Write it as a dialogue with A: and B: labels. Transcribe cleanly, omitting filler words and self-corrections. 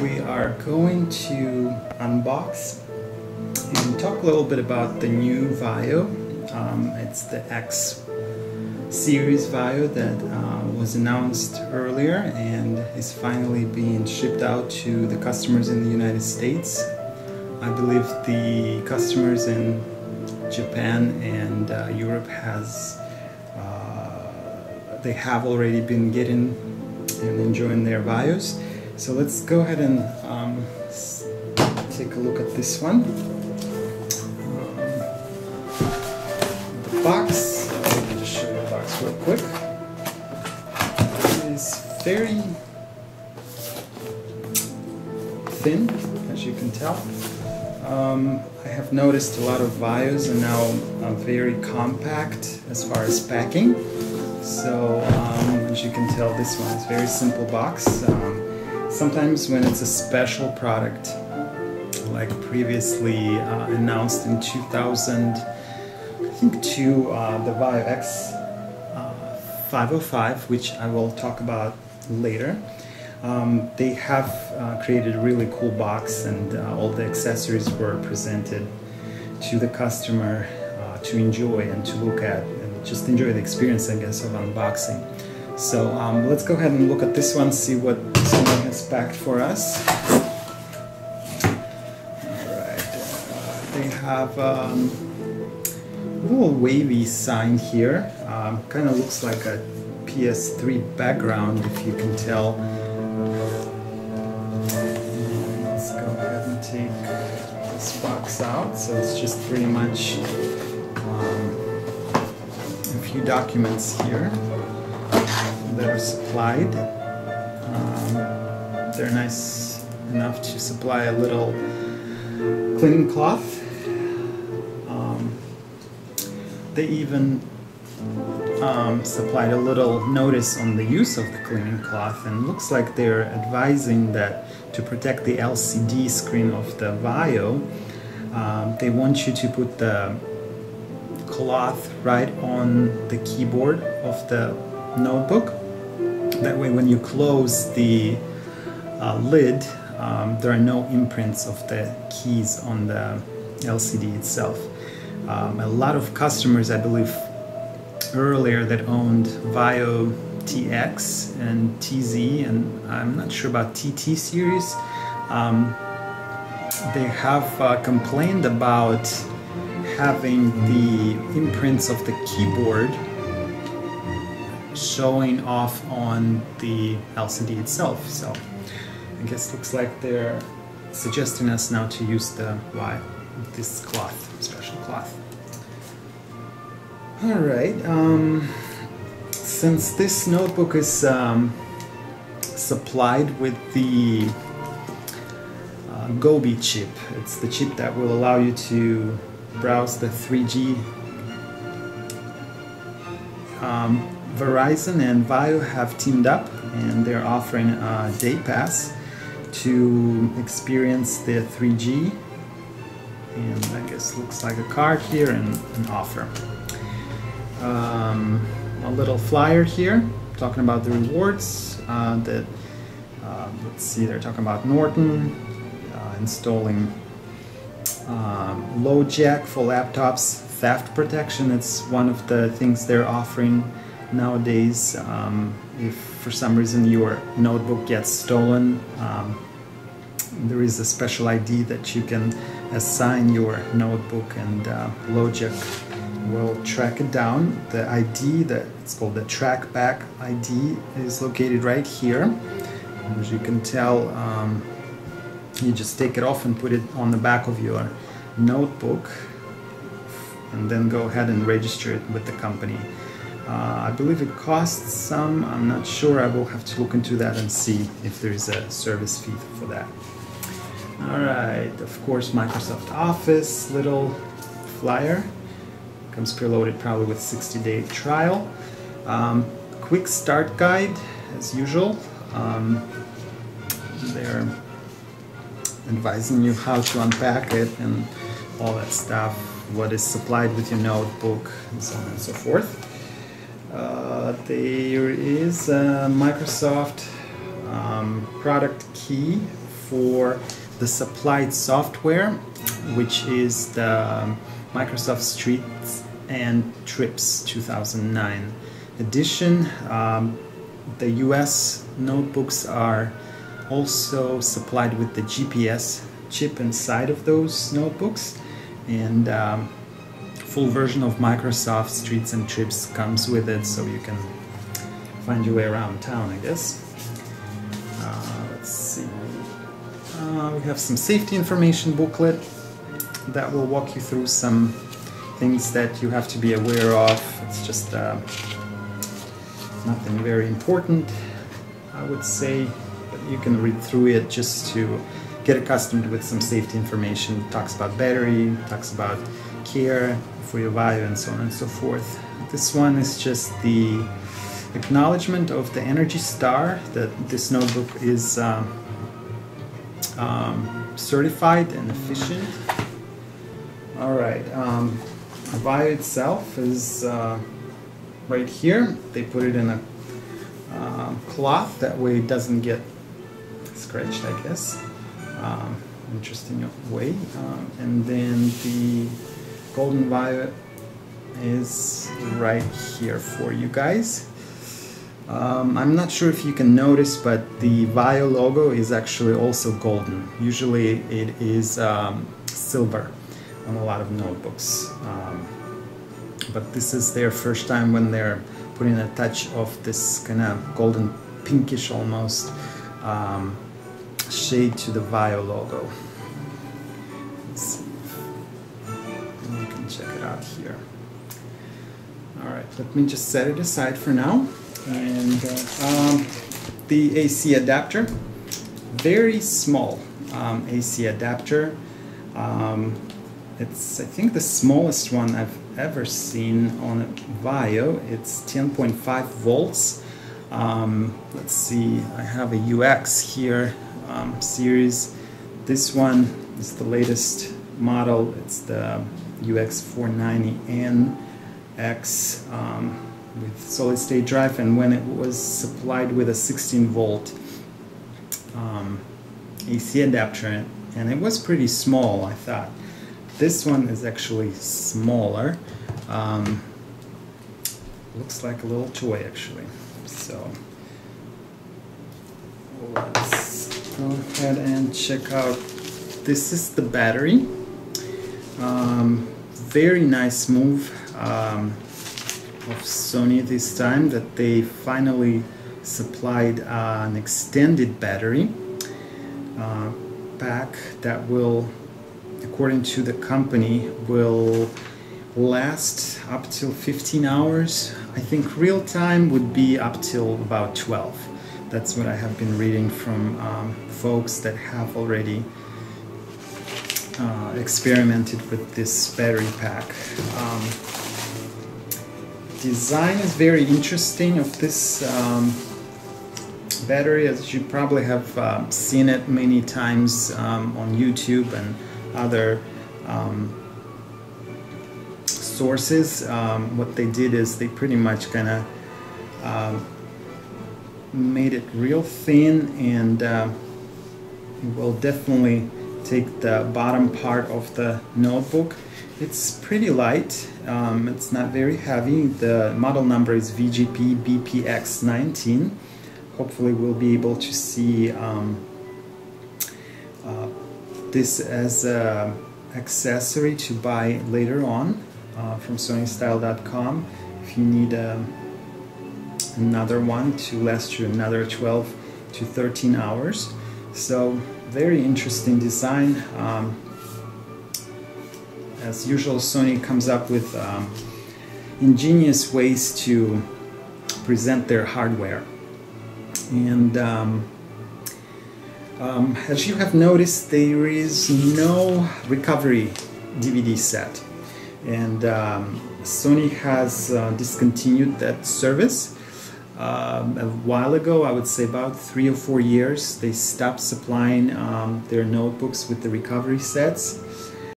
A: we are going to unbox and talk a little bit about the new VAIO. It's the X series VAIO that was announced earlier and is finally being shipped out to the customers in the United States. I believe the customers in Japan and Europe they have already been getting and enjoying their VAIOs. So let's go ahead and take a look at this one. The box, let me just show you the box real quick. It is very thin, as you can tell. I have noticed a lot of VAIOs are now very compact as far as packing. So as you can tell, this one is a very simple box. Sometimes when it's a special product, like previously announced in 2000, I think the VAIO X 505, which I will talk about later. They have created a really cool box, and all the accessories were presented to the customer to enjoy and to look at and just enjoy the experience, I guess, of unboxing. So let's go ahead and look at this one, see what Sony has packed for us. Alright, they have a little wavy sign here. Kind of looks like a PS3 background, if you can tell. Let's go ahead and take this box out. So it's just pretty much a few documents here that are supplied. They're nice enough to supply a little cleaning cloth. They even supplied a little notice on the use of the cleaning cloth, and looks like they're advising that to protect the LCD screen of the VAIO, they want you to put the cloth right on the keyboard of the notebook. That way when you close the lid, there are no imprints of the keys on the LCD itself. A lot of customers, I believe, earlier that owned VAIO TX and TZ, and I'm not sure about TT series, they have complained about having the imprints of the keyboard showing off on the LCD itself. So I guess looks like they're suggesting us now to use this cloth, special cloth. Alright, since this notebook is supplied with the Gobi chip, it's the chip that will allow you to browse the 3G. Verizon and VAIO have teamed up, and they're offering a day pass to experience the 3G, and I guess looks like a card here and an offer. A little flyer here talking about the rewards let's see, they're talking about Norton installing low jack for laptops, theft protection. It's one of the things they're offering nowadays. If for some reason your notebook gets stolen, there is a special ID that you can assign your notebook, and LoJack will track it down. The ID, it's called the TrackBack ID, is located right here. And as you can tell, you just take it off and put it on the back of your notebook, and then go ahead and register it with the company. I believe it costs some, I'm not sure, I will have to look into that and see if there is a service fee for that. Alright, of course Microsoft Office, little flyer, comes preloaded probably with 60-day trial. Quick start guide as usual. They're advising you how to unpack it and all that stuff, what is supplied with your notebook, and so on and so forth. There is a Microsoft product key for the supplied software, which is the Microsoft Streets and Trips 2009 edition. The US notebooks are also supplied with the GPS chip inside of those notebooks, and full version of Microsoft Streets and Trips comes with it, so you can find your way around town, I guess. Let's see. We have some safety information booklet that will walk you through some things that you have to be aware of. It's just nothing very important, I would say, but you can read through it just to get accustomed with some safety information. It talks about battery, talks about care for your VAIO, and so on and so forth. This one is just the acknowledgement of the Energy Star that this notebook is certified and efficient. Alright, the VAIO itself is right here. They put it in a cloth, that way it doesn't get scratched, I guess. Interesting way. And then the golden VAIO is right here for you guys. I'm not sure if you can notice, but the VAIO logo is actually also golden. Usually it is silver on a lot of notebooks. But this is their first time when they're putting a touch of this kind of golden pinkish almost shade to the VAIO logo. Let's see. You can check it out here. Alright, let me just set it aside for now. And the AC adapter, very small AC adapter. It's, I think, the smallest one I've ever seen on a VAIO. It's 10.5 volts. Let's see, I have a UX here series. This one is the latest model. It's the UX 490NX with solid state drive, and when it was supplied with a 16 volt AC adapter, and it was pretty small, I thought. This one is actually smaller. Looks like a little toy, actually. So let's go ahead and check out. This is the battery. Very nice move of Sony this time, that they finally supplied an extended battery pack that will, according to the company, will last up till 15 hours. I think real time would be up till about 12. That's what I have been reading from folks that have already experimented with this battery pack. Design is very interesting of this battery, as you probably have seen it many times on YouTube and other sources. What they did is they pretty much kind of made it real thin, and it will definitely take the bottom part of the notebook. It's pretty light. It's not very heavy. The model number is VGP BPX19. Hopefully we'll be able to see this as an accessory to buy later on from sonystyle.com if you need another one to last you another 12 to 13 hours. So very interesting design. As usual, Sony comes up with ingenious ways to present their hardware. And as you have noticed, there is no recovery DVD set, and Sony has discontinued that service a while ago. I would say about 3 or 4 years they stopped supplying their notebooks with the recovery sets.